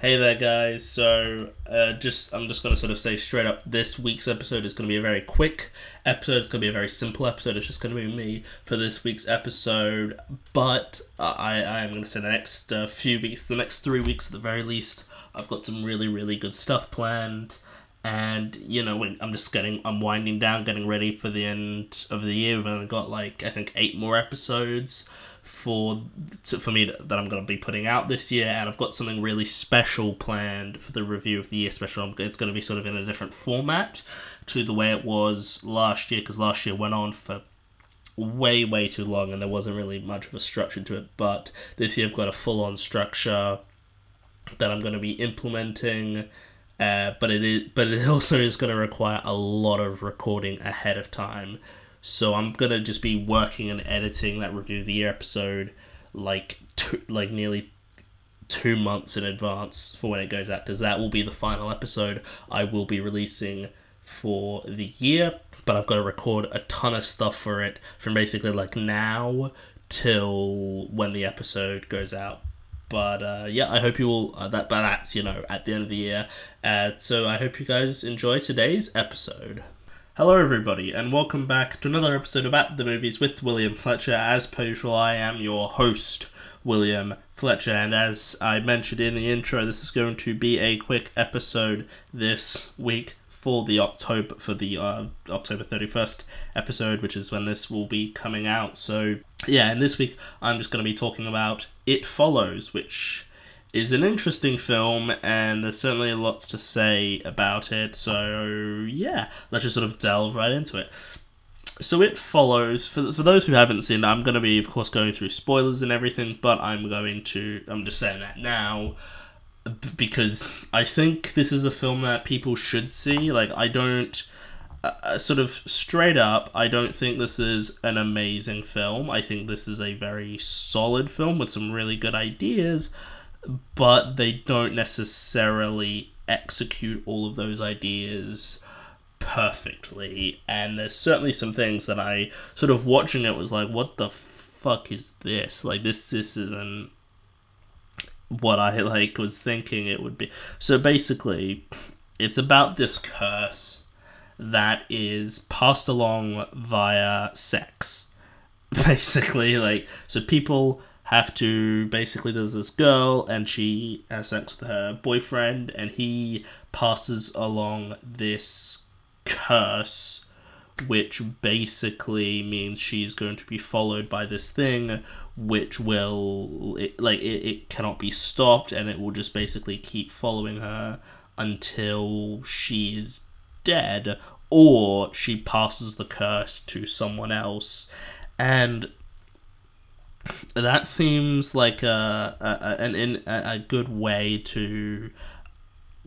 Hey there, guys. I'm just gonna sort of say straight up, this week's episode is gonna be a very quick episode. It's gonna be a very simple episode. It's just gonna be me for this week's episode. But I am gonna say the next few weeks, the next 3 weeks at the very least, I've got some really really good stuff planned. And I'm winding down, getting ready for the end of the year. We've only got like I think 8 more episodes for me that I'm going to be putting out this year, and I've got something really special planned for the review of the year special. It's going to be sort of in a different format to the way it was last year, because last year went on for way too long and there wasn't really much of a structure to it. But this year I've got a full-on structure that I'm going to be implementing. But it also is going to require a lot of recording ahead of time. So I'm gonna just be working and editing that review of the year episode like nearly 2 months in advance for when it goes out, because that will be the final episode I will be releasing for the year. But I've got to record a ton of stuff for it from basically like now till when the episode goes out. But I hope you all that's at the end of the year. So I hope you guys enjoy today's episode. Hello everybody, and welcome back to another episode of At the Movies with William Fletcher. As per usual, I am your host, William Fletcher, and as I mentioned in the intro, this is going to be a quick episode this week for the October 31st episode, which is when this will be coming out. So yeah, and this week I'm just going to be talking about It Follows, which is an interesting film, and there's certainly lots to say about it. So yeah, let's just sort of delve right into it. So It Follows, for those who haven't seen it, I'm going to be, of course, going through spoilers and everything, but I'm just saying that now because I think this is a film that people should see. Like, I don't, sort of straight up, I don't think this is an amazing film. I think this is a very solid film with some really good ideas, but they don't necessarily execute all of those ideas perfectly. And there's certainly some things that I sort of watching it was like, what the fuck is this? Like, this isn't what I was thinking it would be. So basically, it's about this curse that is passed along via sex. Basically, so people have to, basically there's this girl and she has sex with her boyfriend, and he passes along this curse, which basically means she's going to be followed by this thing which it cannot be stopped, and it will just basically keep following her until she is dead or she passes the curse to someone else. And that seems like a good way to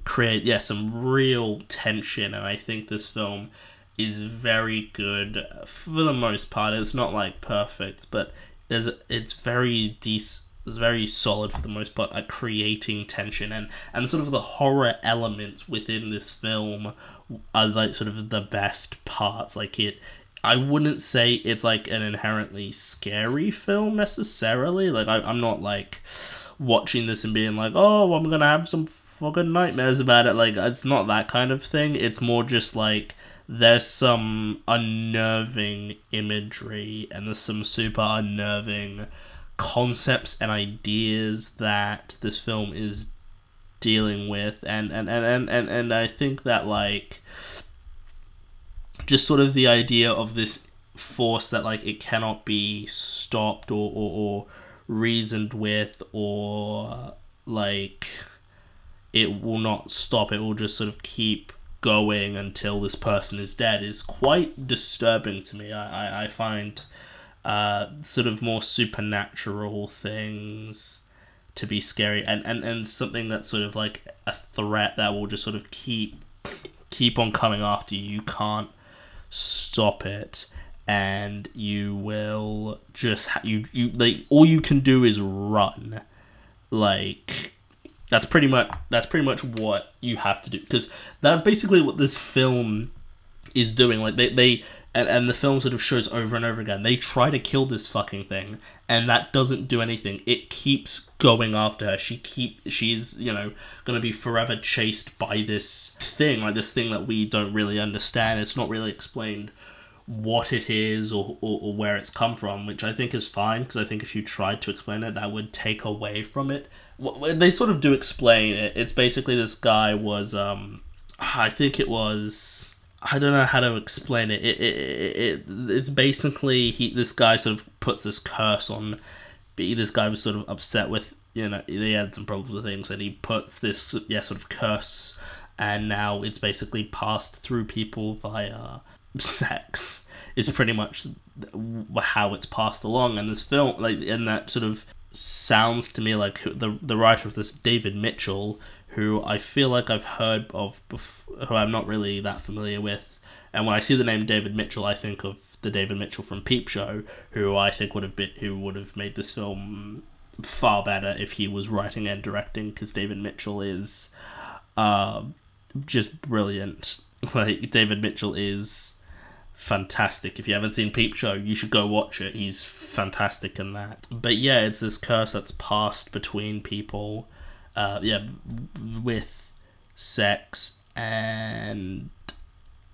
create some real tension, and I think this film is very good for the most part. It's not like perfect, but it's very decent. It's very solid for the most part at creating tension, and sort of the horror elements within this film are like sort of the best parts. I wouldn't say it's like an inherently scary film necessarily. I'm not like watching this and being like, oh, I'm gonna have some fucking nightmares about it. Like, it's not that kind of thing. It's more just like there's some unnerving imagery and there's some super unnerving concepts and ideas that this film is dealing with, and I think that just sort of the idea of this force that it cannot be stopped or reasoned with, or it will not stop, it will just sort of keep going until this person is dead, is quite disturbing to me. I find sort of more supernatural things to be scary, and something that's sort of like a threat that will just sort of keep on coming after you. You can't stop it, and you will just all you can do is run. That's pretty much what you have to do, because that's basically what this film is doing. and the film sort of shows over and over again, they try to kill this fucking thing, and that doesn't do anything. It keeps going after her. She's gonna be forever chased by this thing, like this thing that we don't really understand. It's not really explained what it is or where it's come from, which I think is fine, because I think if you tried to explain it, that would take away from it. They sort of do explain it. It's basically this guy was, I think it was, I don't know how to explain it. It's basically this guy sort of puts this curse on. This guy was sort of upset with, they had some problems with things, and he puts this sort of curse, and now it's basically passed through people via sex, is pretty much how it's passed along. And this film, and that sort of sounds to me like the writer of this, David Mitchell, who I feel like I've heard of before, who I'm not really that familiar with. And when I see the name David Mitchell, I think of the David Mitchell from Peep Show, who I think would have made this film far better if he was writing and directing, because David Mitchell is just brilliant. Like, David Mitchell is fantastic. If you haven't seen Peep Show, you should go watch it. He's fantastic in that. But yeah, it's this curse that's passed between people, with sex, and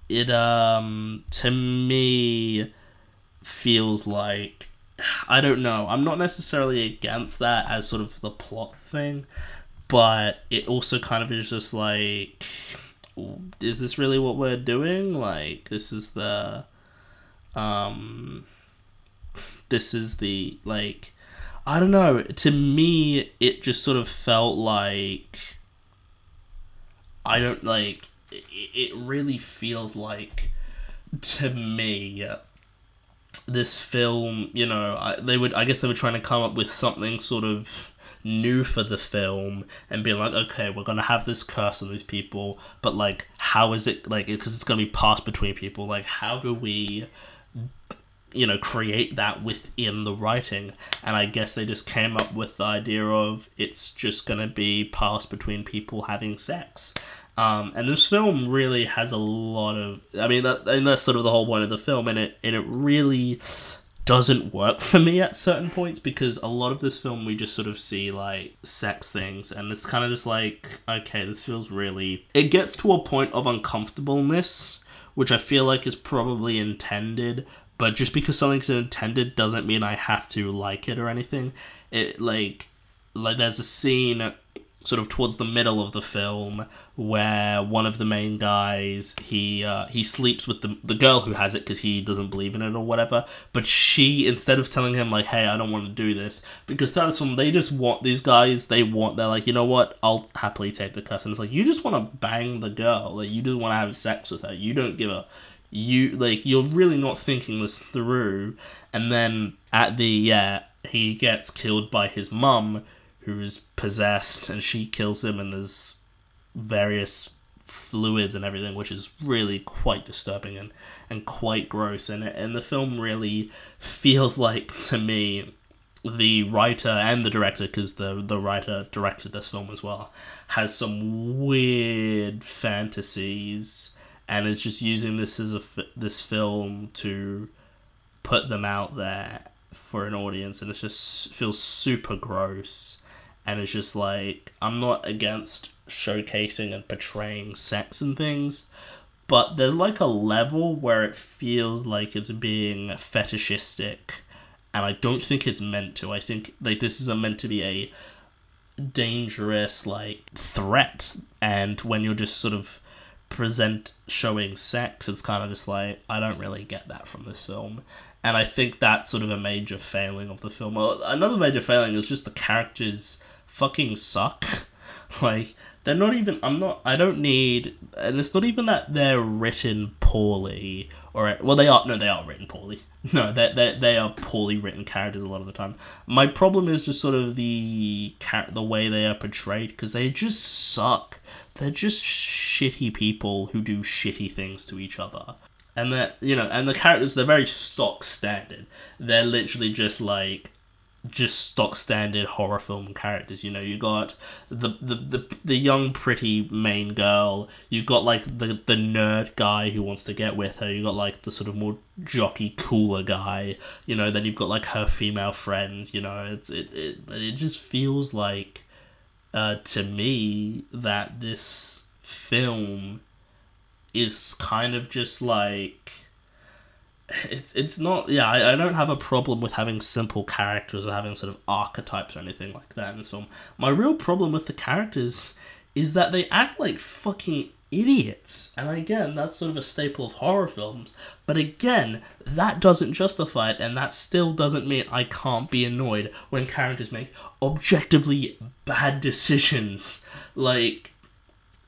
it to me feels like, I don't know, I'm not necessarily against that as sort of the plot thing, but it also kind of is just like, is this really what we're doing? Like, this is the like, I don't know, to me it just sort of felt like, I don't, like, it really feels like, to me, this film, I guess they were trying to come up with something sort of new for the film, and being like, okay, we're gonna have this curse on these people, but like, how is it, like, because it's gonna be passed between people, like, how do we create that within the writing? And I guess they just came up with the idea of, it's just gonna be passed between people having sex. And this film really has a lot of, and that's sort of the whole point of the film, and it really doesn't work for me at certain points, because a lot of this film we just sort of see like sex things, and it's kind of just like, okay, this feels really, it gets to a point of uncomfortableness, which I feel like is probably intended, but just because something's intended doesn't mean I have to like it or anything. It like there's a scene sort of towards the middle of the film where one of the main guys, he sleeps with the girl who has it, because he doesn't believe in it or whatever, but she, instead of telling him like, hey, I don't want to do this, because that's when they just want, these guys, they're like, you know what, I'll happily take the curse. And it's like, you just want to bang the girl, like, you just want to have sex with her, you don't give a, you're really not thinking this through. And then he gets killed by his mum, who's possessed, and she kills him, and there's various fluids and everything, which is really quite disturbing and quite gross. And the film really feels like, to me, the writer and the director, because the writer directed this film as well, has some weird fantasies, and is just using this as this film to put them out there for an audience, and it just feels super gross. And it's just like, I'm not against showcasing and portraying sex and things, but there's like a level where it feels like it's being fetishistic, and I don't think it's meant to. I think like this is meant to be a dangerous like threat, and when you're just sort of showing sex, it's kind of just like, I don't really get that from this film. And I think that's sort of a major failing of the film. Another major failing is just the characters fucking suck. Like, they're not even, I don't need, and it's not even that they're written poorly, or, well, they are written poorly. No, they are poorly written characters a lot of the time. My problem is just sort of the way they are portrayed, because they just suck. They're just shitty people who do shitty things to each other. And and the characters, they're very stock standard. They're literally just like, just stock standard horror film characters. You know, you got the young pretty main girl, you got like the nerd guy who wants to get with her, you got like the sort of more jockey cooler guy, you know, then you've got like her female friends, you know. It just feels like to me that this film is kind of just like, it's not, yeah, I don't have a problem with having simple characters or having sort of archetypes or anything like that in this film. My real problem with the characters is that they act like fucking idiots. And again, that's sort of a staple of horror films. But again, that doesn't justify it, and that still doesn't mean I can't be annoyed when characters make objectively bad decisions. Like,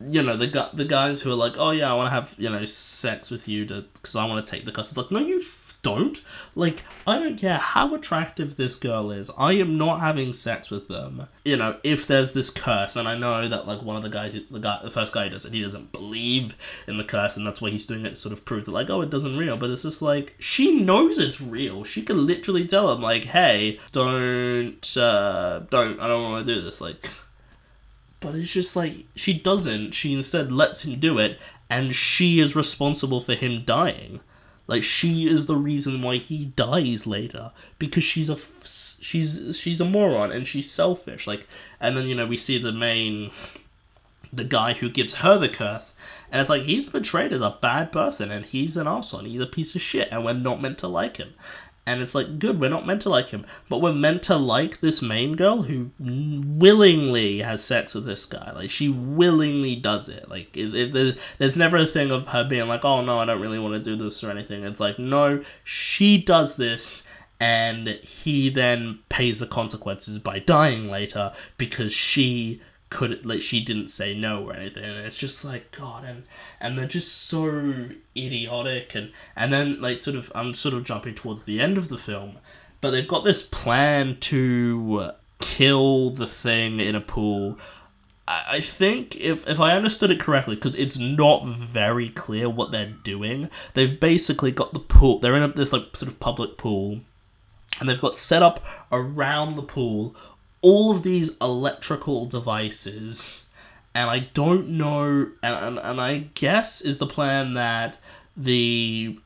you know, the guys who are like, oh yeah, I want to have, you know, sex with you because I want to take the curse. It's like, no, you don't. Like, I don't care how attractive this girl is. I am not having sex with them. You know, if there's this curse, and I know that like one of the guys, the first guy who does it, he doesn't believe in the curse, and that's why he's doing it to sort of prove that like, oh, it doesn't real. But it's just like, she knows it's real. She can literally tell him like, hey, don't, I don't want to do this. Like. But it's just like, she doesn't. She instead lets him do it, and she is responsible for him dying. Like, she is the reason why he dies later, because she's a moron and she's selfish. Like, and then, you know, we see the guy who gives her the curse, and it's like, he's portrayed as a bad person, and he's an arsehole, he's a piece of shit, and we're not meant to like him. And it's like, good, we're not meant to like him, but we're meant to like this main girl who willingly has sex with this guy. Like, she willingly does it. Like, there's never a thing of her being like, oh no, I don't really want to do this or anything. It's like, no, she does this, and he then pays the consequences by dying later because she didn't say no or anything. And it's just like, God, and they're just so idiotic, and then like I'm sort of jumping towards the end of the film, but they've got this plan to kill the thing in a pool. I think if I understood it correctly, because it's not very clear what they're doing, they've basically got the pool, they're in this like sort of public pool, and they've got set up around the pool all of these electrical devices, and I don't know, and I guess is the plan that the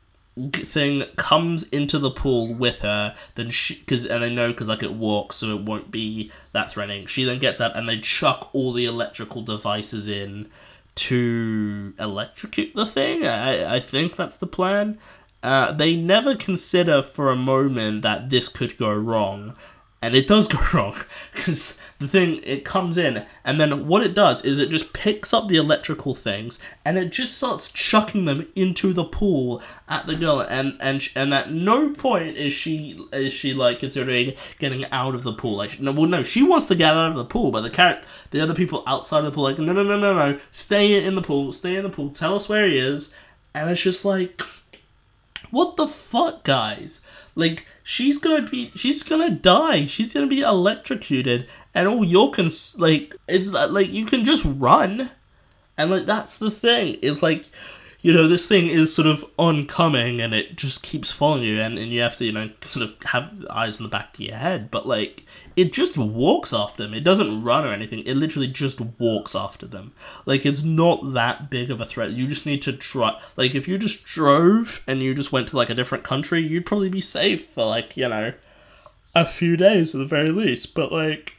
thing comes into the pool with her, then because like it walks, so it won't be that threatening. She then gets out, and they chuck all the electrical devices in to electrocute the thing. I think that's the plan. They never consider for a moment that this could go wrong. And it does go wrong, because the thing, it comes in, and then what it does is it just picks up the electrical things, and it just starts chucking them into the pool at the girl, and at no point is she like considering getting out of the pool. Like, no, she wants to get out of the pool, but the other people outside of the pool, like, no, stay in the pool, tell us where he is, and it's just like, what the fuck, guys? Like, she's gonna die. She's gonna be electrocuted, and all it's like, you can just run, and like, that's the thing. It's like, you know, this thing is sort of oncoming, and it just keeps following you, and you have to, you know, sort of have eyes in the back of your head, but like, it just walks after them. It doesn't run or anything. It literally just walks after them. Like, it's not that big of a threat. You just need to try. Like, if you just drove and you just went to like a different country, you'd probably be safe for like, you know, a few days at the very least. But like,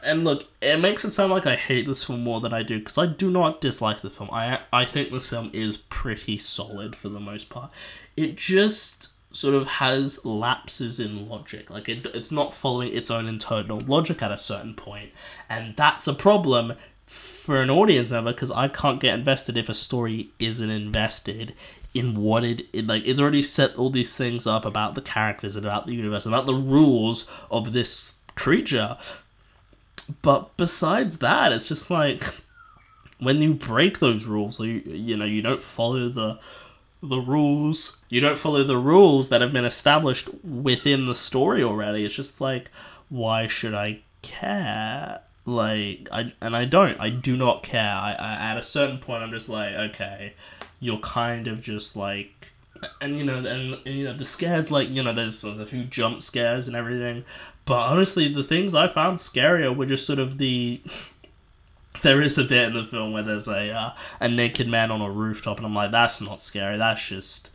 and look, it makes it sound like I hate this film more than I do, because I do not dislike the film. I think this film is pretty solid for the most part. It just sort of has lapses in logic. Like, it's not following its own internal logic at a certain point, and that's a problem for an audience member, because I can't get invested if a story isn't invested in what it's already set all these things up about the characters and about the universe and about the rules of this creature. But besides that, it's just like, when you break those rules, or you don't follow the rules, you don't follow the rules that have been established within the story already. It's just like, why should I care? Like, I do not care. I at a certain point, I'm just like, okay, you're kind of just like, and the scares, like, there's a few jump scares and everything, but honestly the things I found scarier were just sort of there is a bit in the film where there's a naked man on a rooftop, and I'm like, that's not scary, that's just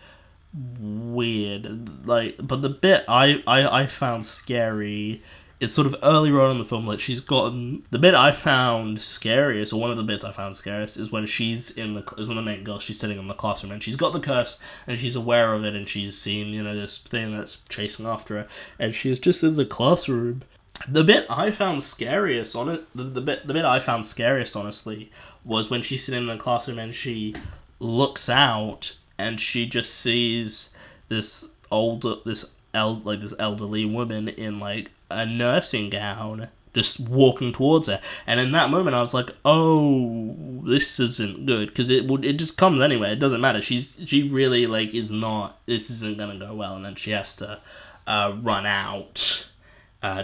weird. Like, but the bit I found scary, it's sort of earlier on in the film, like, the bit I found scariest, or one of the bits I found scariest, is when the main girl, she's sitting in the classroom, and she's got the curse, and she's aware of it, and she's seen, this thing that's chasing after her, and she's just in the classroom. The bit I found scariest on it, the bit I found scariest, honestly, was when she's sitting in the classroom and she looks out and she just sees this elderly woman in, like, a nursing gown just walking towards her. And in that moment I was like, oh, this isn't good, because it just comes anyway, it doesn't matter, she really, like, this isn't gonna go well, and then she has to run out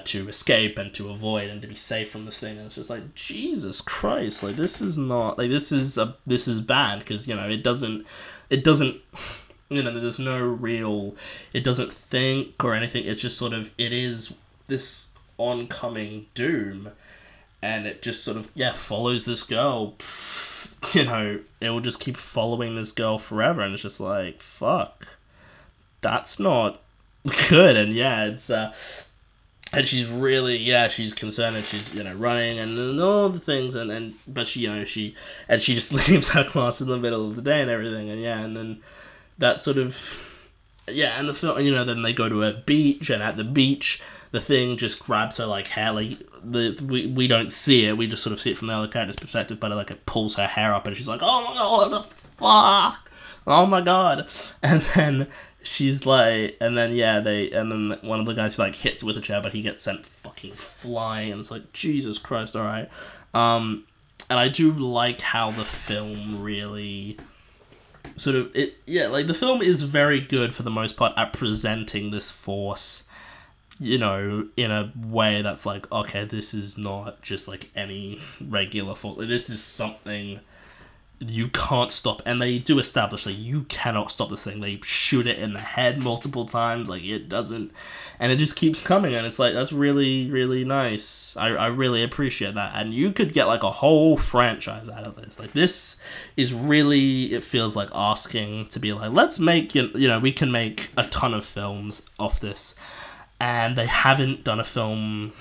to escape and to avoid and to be safe from this thing. And it's just like, Jesus Christ, like, this is not, like, this is bad, because it doesn't there's no real, it doesn't think or anything, it's just sort of, it is this oncoming doom, and it just sort of follows this girl. It will just keep following this girl forever, and it's just like, fuck, that's not good. And it's and she's really, she's concerned, and she's, running and all the things, but she just leaves her class in the middle of the day and everything, and then that sort of, and the film, then they go to a beach, and at the beach, the thing just grabs her, like, hair, like, we don't see it, we just sort of see it from the other character's perspective, but, like, it pulls her hair up, and she's like, oh my god, what the fuck, oh my god, and then she's like, and then one of the guys, like, hits it with a chair, but he gets sent fucking flying, and it's like, Jesus Christ, alright. And I do like how the film really sort of, the film is very good for the most part at presenting this force, in a way that's like, okay, this is not just, like, any regular force, this is something you can't stop, and they do establish that you cannot stop this thing. They shoot it in the head multiple times, like, it doesn't, and it just keeps coming, and it's like, that's really, really nice. I really appreciate that, and you could get, like, a whole franchise out of this. Like, this is really, it feels like asking to be like, let's make, we can make a ton of films off this, and they haven't done a film,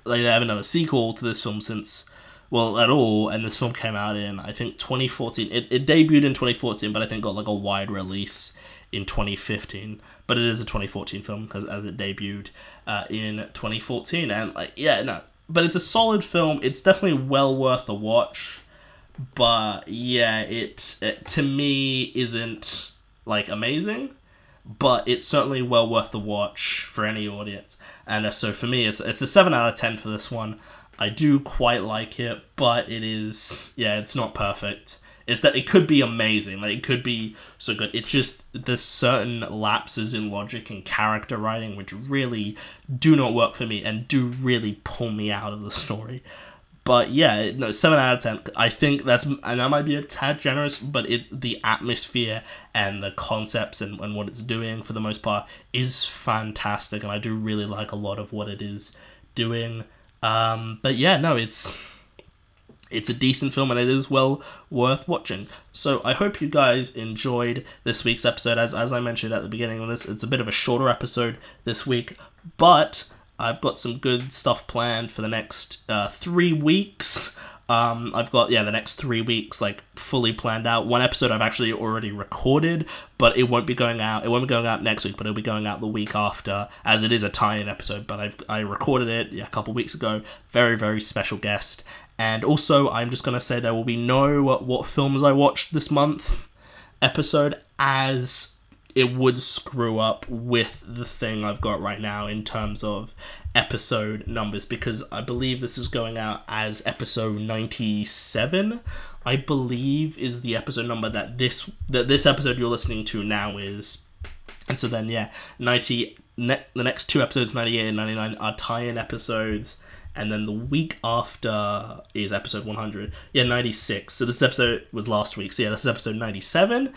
like, they haven't done a sequel to this film since, well, at all, and this film came out in, I think, 2014. It debuted in 2014, but I think got, like, a wide release in 2015. But it is a 2014 film, because as it debuted in 2014, and, like, but it's a solid film. It's definitely well worth a watch, but, it to me isn't, like, amazing, but it's certainly well worth the watch for any audience. And so for me, it's a 7 out of 10 for this one. I do quite like it, but it is, it's not perfect. It's that it could be amazing, like, it could be so good. It's just there's certain lapses in logic and character writing which really do not work for me and do really pull me out of the story. But 7 out of 10. I think that might be a tad generous, but the atmosphere and the concepts and what it's doing for the most part is fantastic, and I do really like a lot of what it is doing. But it's a decent film, and it is well worth watching. So I hope you guys enjoyed this week's episode. As I mentioned at the beginning of this, it's a bit of a shorter episode this week, but I've got some good stuff planned for the next 3 weeks. I've got, the next 3 weeks, like, fully planned out. One episode I've actually already recorded, but it won't be going out. It won't be going out next week, but it'll be going out the week after, as it is a tie-in episode. But I recorded it a couple weeks ago. Very, very special guest. And also, I'm just going to say there will be no what films I watched this month episode, as it would screw up with the thing I've got right now in terms of episode numbers, because I believe this is going out as episode 97, I believe, is the episode number that this episode you're listening to now is. And so then, 90, the next 2 episodes, 98 and 99, are tie-in episodes, and then the week after is episode 100. 96. So this episode was last week, so this is episode 97.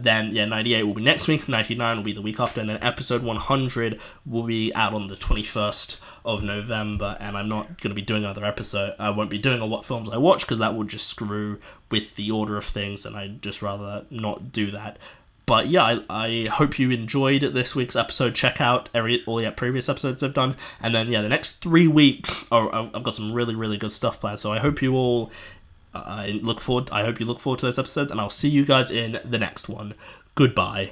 Then 98 will be next week, 99 will be the week after, and then episode 100 will be out on the 21st of November, and I'm not going to be doing another episode. I won't be doing a what films I watch, because that would just screw with the order of things, and I'd just rather not do that. But yeah, I hope you enjoyed this week's episode. Check out all the previous episodes I've done, and then the next 3 weeks, I've got some really, really good stuff planned, so I hope you all I hope you look forward to those episodes, and I'll see you guys in the next one. Goodbye.